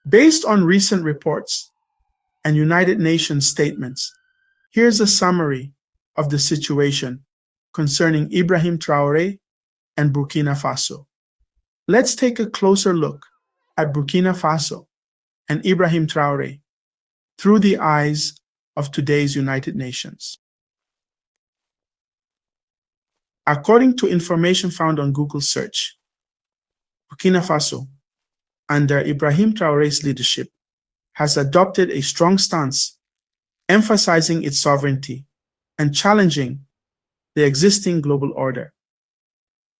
Based on recent reports and United Nations statements, here's a summary of the situation concerning Ibrahim Traoré and Burkina Faso. Let's take a closer look at Burkina Faso and Ibrahim Traoré through the eyes of today's United Nations. According to information found on Google search, Burkina Faso, under Ibrahim Traoré's leadership, has adopted a strong stance, emphasizing its sovereignty and challenging the existing global order.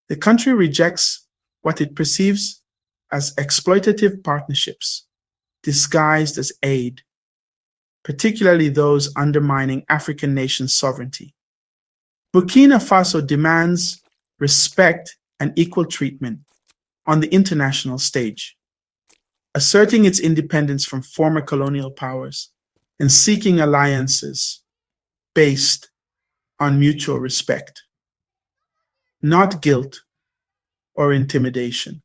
The country rejects what it perceives as exploitative partnerships disguised as aid, particularly those undermining African nations' sovereignty. Burkina Faso demands respect and equal treatment on the international stage, asserting its independence from former colonial powers and seeking alliances based on mutual respect, not guilt or intimidation.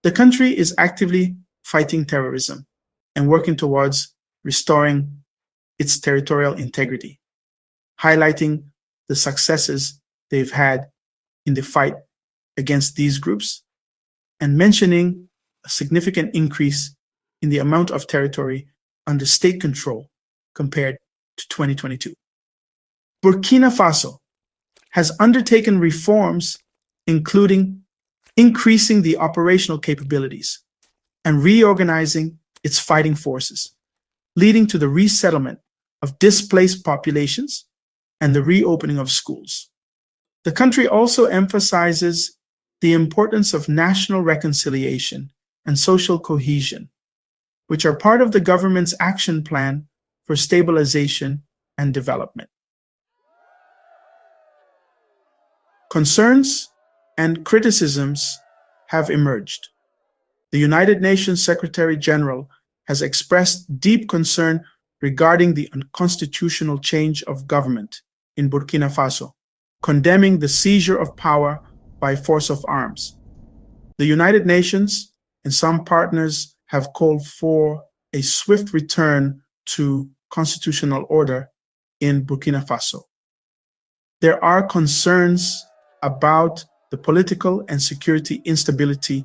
The country is actively fighting terrorism and working towards restoring its territorial integrity, highlighting the successes they've had in the fight against these groups and mentioning a significant increase in the amount of territory under state control compared to 2022. Burkina Faso has undertaken reforms, including increasing the operational capabilities and reorganizing its fighting forces, leading to the resettlement of displaced populations and the reopening of schools. The country also emphasizes the importance of national reconciliation and social cohesion, which are part of the government's action plan for stabilization and development. Concerns and criticisms have emerged. The United Nations Secretary General has expressed deep concern regarding the unconstitutional change of government in Burkina Faso, condemning the seizure of power by force of arms. The United Nations and some partners have called for a swift return to constitutional order in Burkina Faso. There are concerns about the political and security instability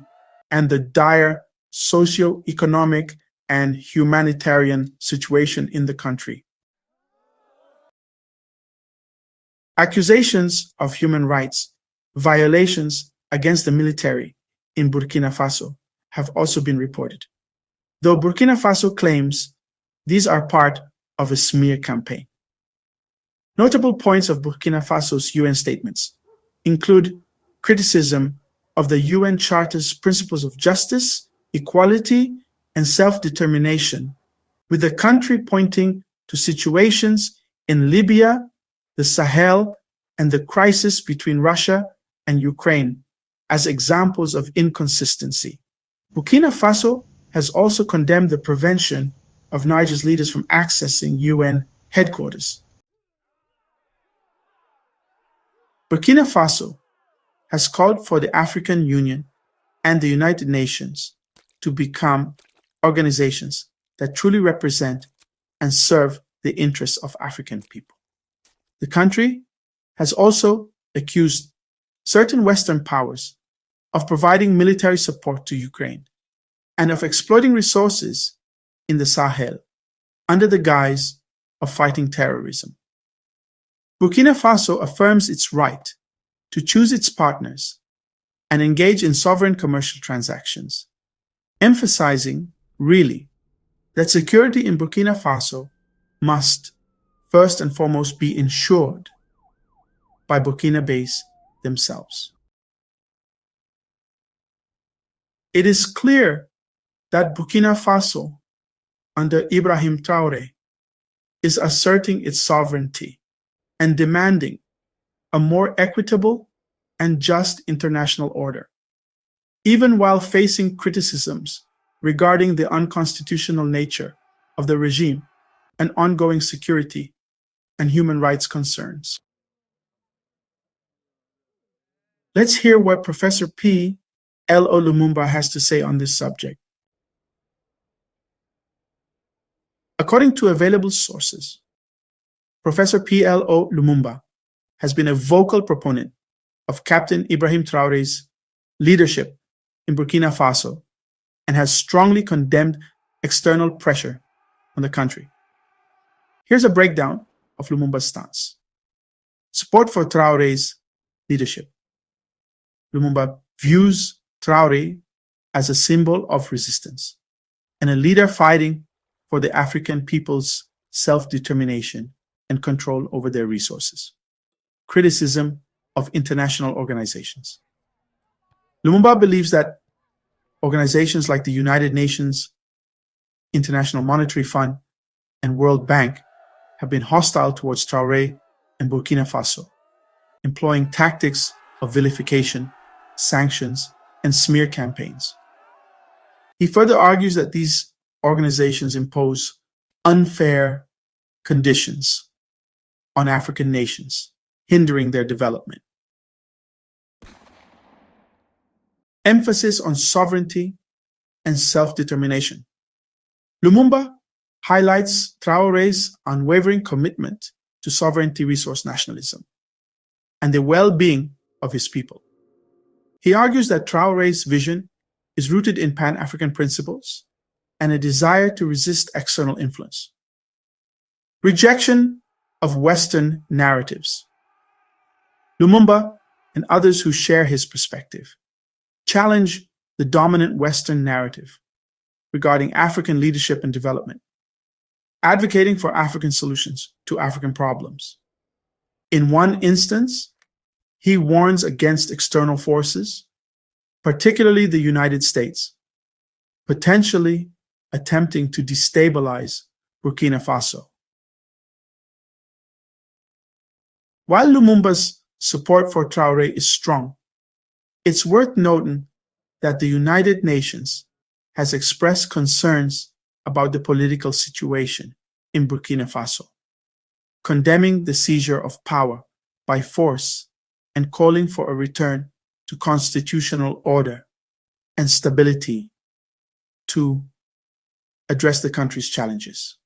and the dire socio-economic and humanitarian situation in the country. Accusations of human rights violations against the military in Burkina Faso have also been reported, though Burkina Faso claims these are part of a smear campaign. Notable points of Burkina Faso's UN statements include criticism of the UN Charter's principles of justice, equality, and self-determination, with the country pointing to situations in Libya, the Sahel, and the crisis between Russia and Ukraine as examples of inconsistency. Burkina Faso has also condemned the prevention of Niger's leaders from accessing UN headquarters. Burkina Faso has called for the African Union and the United Nations to become organizations that truly represent and serve the interests of African people. The country has also accused certain Western powers of providing military support to Ukraine and of exploiting resources in the Sahel under the guise of fighting terrorism. Burkina Faso affirms its right to choose its partners and engage in sovereign commercial transactions, emphasizing, really, that security in Burkina Faso must, first and foremost, be ensured by Burkinabés themselves. It is clear that Burkina Faso, under Ibrahim Traoré, is asserting its sovereignty and demanding a more equitable and just international order, even while facing criticisms regarding the unconstitutional nature of the regime and ongoing security and human rights concerns. Let's hear what Professor P.L.O P.L.O. Lumumba has to say on this subject. According to available sources, Professor P.L.O. Lumumba has been a vocal proponent of Captain Ibrahim Traoré's leadership in Burkina Faso and has strongly condemned external pressure on the country. Here's a breakdown of Lumumba's stance. Support for Traoré's leadership. Lumumba views Traoré as a symbol of resistance and a leader fighting for the African people's self-determination and control over their resources. Criticism of international organizations. Lumumba believes that organizations like the United Nations, International Monetary Fund, and World Bank have been hostile towards Traoré and Burkina Faso, employing tactics of vilification, sanctions, and smear campaigns. He further argues that these organizations impose unfair conditions on African nations, hindering their development. Emphasis on sovereignty and self-determination. Lumumba highlights Traoré's unwavering commitment to sovereignty resource nationalism and the well-being of his people. He argues that Traoré's vision is rooted in Pan-African principles and a desire to resist external influence. Rejection of Western narratives. Lumumba and others who share his perspective challenge the dominant Western narrative regarding African leadership and development, advocating for African solutions to African problems. In one instance, he warns against external forces, particularly the United States, potentially attempting to destabilize Burkina Faso. While Lumumba's support for Traoré is strong, it's worth noting that the United Nations has expressed concerns about the political situation in Burkina Faso, condemning the seizure of power by force and calling for a return to constitutional order and stability to address the country's challenges.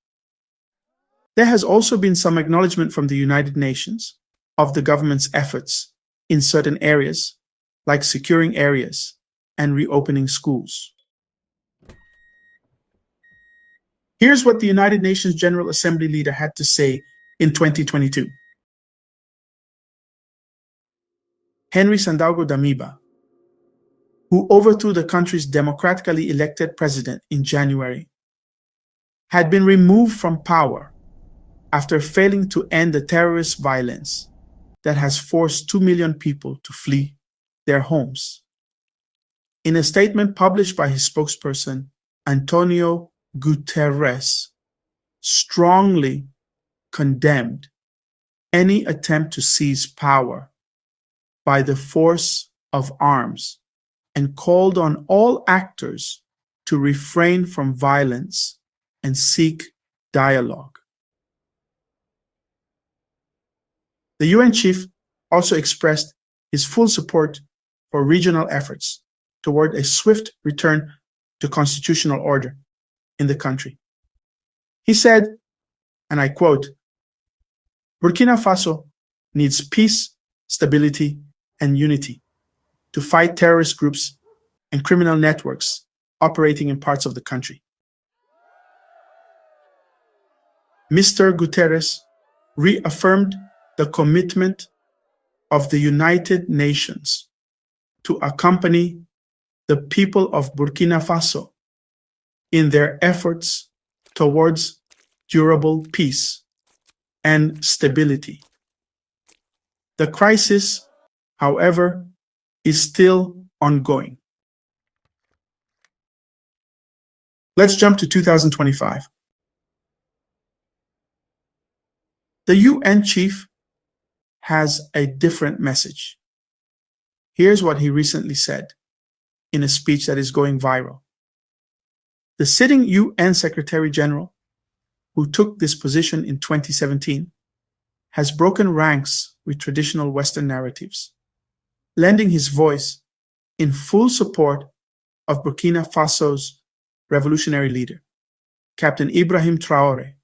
There has also been some acknowledgement from the United Nations of the government's efforts in certain areas, like securing areas and reopening schools. Here's what the United Nations General Assembly leader had to say in 2022. Henry Sandaogo Damiba, who overthrew the country's democratically elected president in January, had been removed from power after failing to end the terrorist violence that has forced 2 million people to flee their homes. In a statement published by his spokesperson, Antonio Guterres strongly condemned any attempt to seize power by the force of arms and called on all actors to refrain from violence and seek dialogue. The UN chief also expressed his full support for regional efforts toward a swift return to constitutional order in the country. He said, and I quote, "Burkina Faso needs peace, stability, and unity to fight terrorist groups and criminal networks operating in parts of the country." Mr. Guterres reaffirmed the commitment of the United Nations to accompany the people of Burkina Faso in their efforts towards durable peace and stability. The crisis, however, is still ongoing. Let's jump to 2025. The UN chief has a different message. Here's what he recently said in a speech that is going viral. The sitting UN Secretary General, who took this position in 2017, has broken ranks with traditional Western narratives, lending his voice in full support of Burkina Faso's revolutionary leader, Captain Ibrahim Traoré,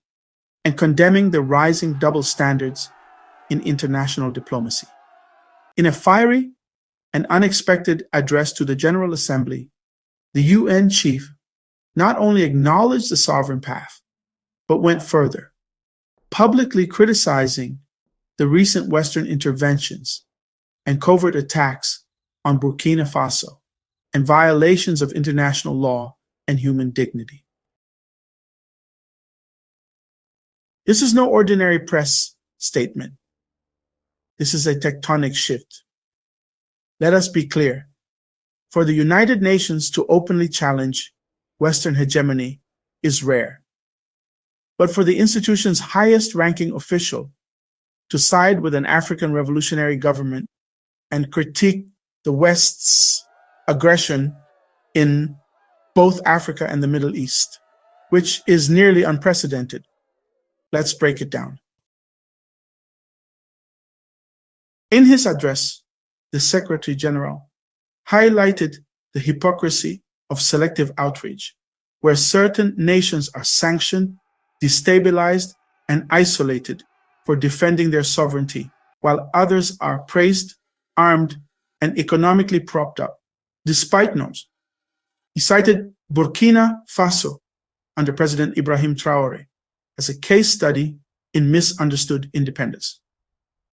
and condemning the rising double standards in international diplomacy. In a fiery and unexpected address to the General Assembly, the UN chief not only acknowledged the sovereign path, but went further, publicly criticizing the recent Western interventions and covert attacks on Burkina Faso and violations of international law and human dignity. This is no ordinary press statement. This is a tectonic shift. Let us be clear. For the United Nations to openly challenge Western hegemony is rare. But for the institution's highest-ranking official to side with an African revolutionary government and critique the West's aggression in both Africa and the Middle East, which is nearly unprecedented. Let's break it down. In his address, the Secretary General highlighted the hypocrisy of selective outrage, where certain nations are sanctioned, destabilized, and isolated for defending their sovereignty, while others are praised, armed, and economically propped up, despite norms. He cited Burkina Faso under President Ibrahim Traoré as a case study in misunderstood independence.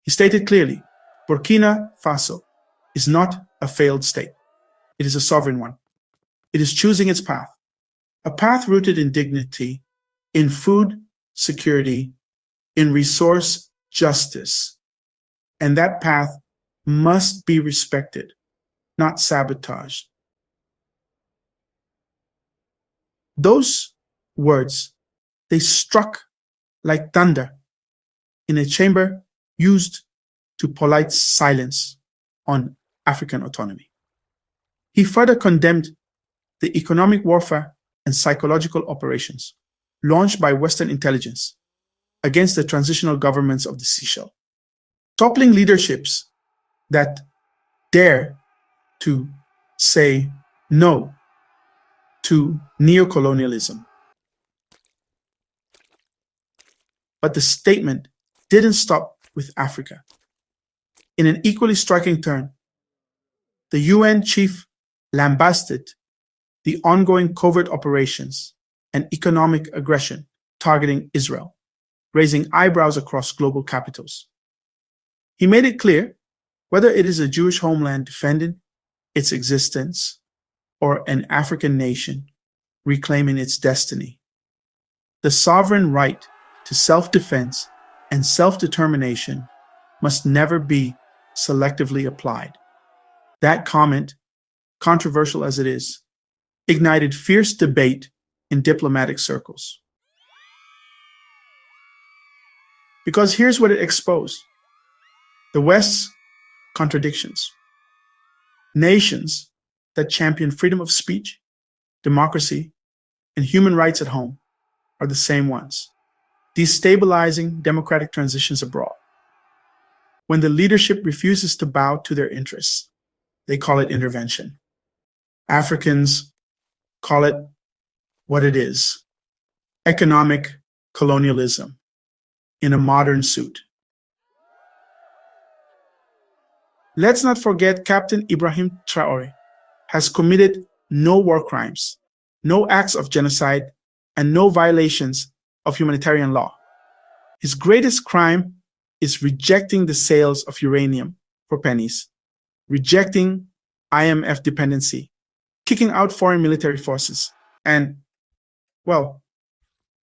He stated clearly, Burkina Faso is not a failed state. It is a sovereign one. It is choosing its path, a path rooted in dignity, in food security, in resource justice. And that path must be respected, not sabotaged. Those words, they struck like thunder in a chamber used to polite silence on African autonomy. He further condemned the economic warfare and psychological operations launched by Western intelligence against the transitional governments of the Seychelles, toppling leaderships that dare to say no to neocolonialism. But the statement didn't stop with Africa. In an equally striking turn, the UN chief lambasted the ongoing covert operations and economic aggression targeting Israel, raising eyebrows across global capitals. He made it clear, whether it is a Jewish homeland defending its existence or an African nation reclaiming its destiny, the sovereign right to self-defense and self-determination must never be selectively applied. That comment, controversial as it is, ignited fierce debate in diplomatic circles. Because here's what it exposed: the West's contradictions. Nations that champion freedom of speech, democracy, and human rights at home are the same ones, destabilizing democratic transitions abroad. When the leadership refuses to bow to their interests, they call it intervention. Africans call it what it is: economic colonialism in a modern suit. Let's not forget Captain Ibrahim Traoré has committed no war crimes, no acts of genocide, and no violations of humanitarian law. His greatest crime is rejecting the sales of uranium for pennies, rejecting IMF dependency, kicking out foreign military forces, and, well,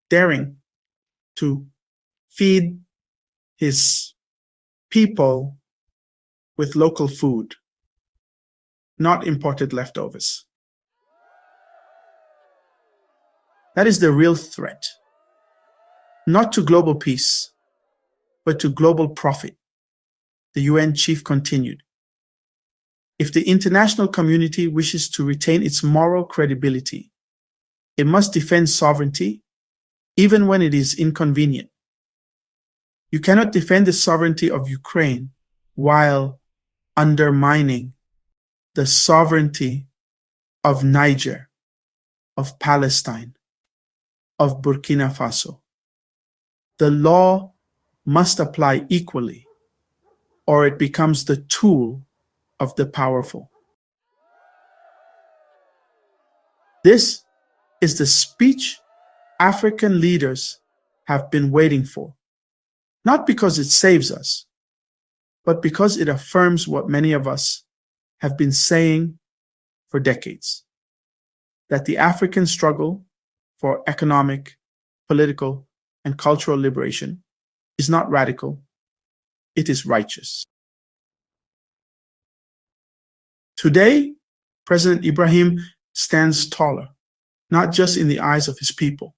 daring to feed his people with local food, not imported leftovers. That is the real threat, not to global peace, but to global profit. The UN chief continued, if the international community wishes to retain its moral credibility, it must defend sovereignty, even when it is inconvenient. You cannot defend the sovereignty of Ukraine while undermining the sovereignty of Niger, of Palestine, of Burkina Faso. The law must apply equally, or it becomes the tool of the powerful. This is the speech African leaders have been waiting for, not because it saves us, but because it affirms what many of us have been saying for decades, that the African struggle for economic, political, and cultural liberation is not radical, it is righteous. Today, President Ibrahim stands taller, not just in the eyes of his people,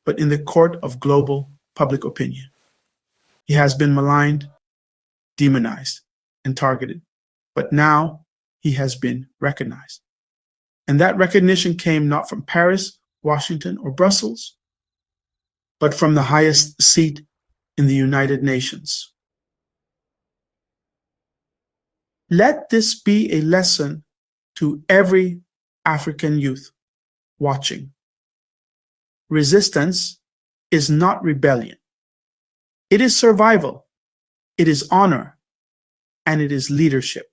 but in the court of global public opinion. He has been maligned, demonized, and targeted, but now he has been recognized. And that recognition came not from Paris, Washington, or Brussels, but from the highest seat in the United Nations. Let this be a lesson to every African youth watching. Resistance is not rebellion. It is survival, it is honor, and it is leadership.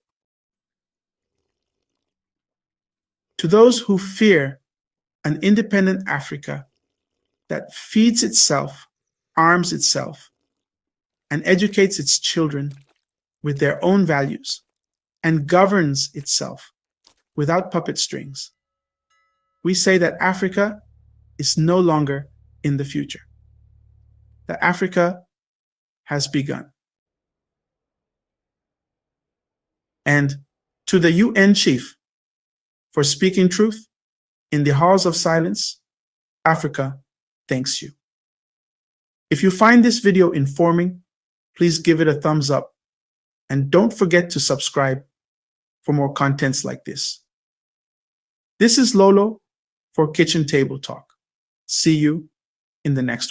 To those who fear an independent Africa that feeds itself, arms itself, and educates its children with their own values, and governs itself without puppet strings, we say that Africa is no longer in the future, that Africa has begun. And to the UN chief for speaking truth in the halls of silence, Africa thanks you. If you find this video informing, please give it a thumbs up, and don't forget to subscribe for more contents like this. This is Lolo for Kitchen Table Talk. See you in the next one.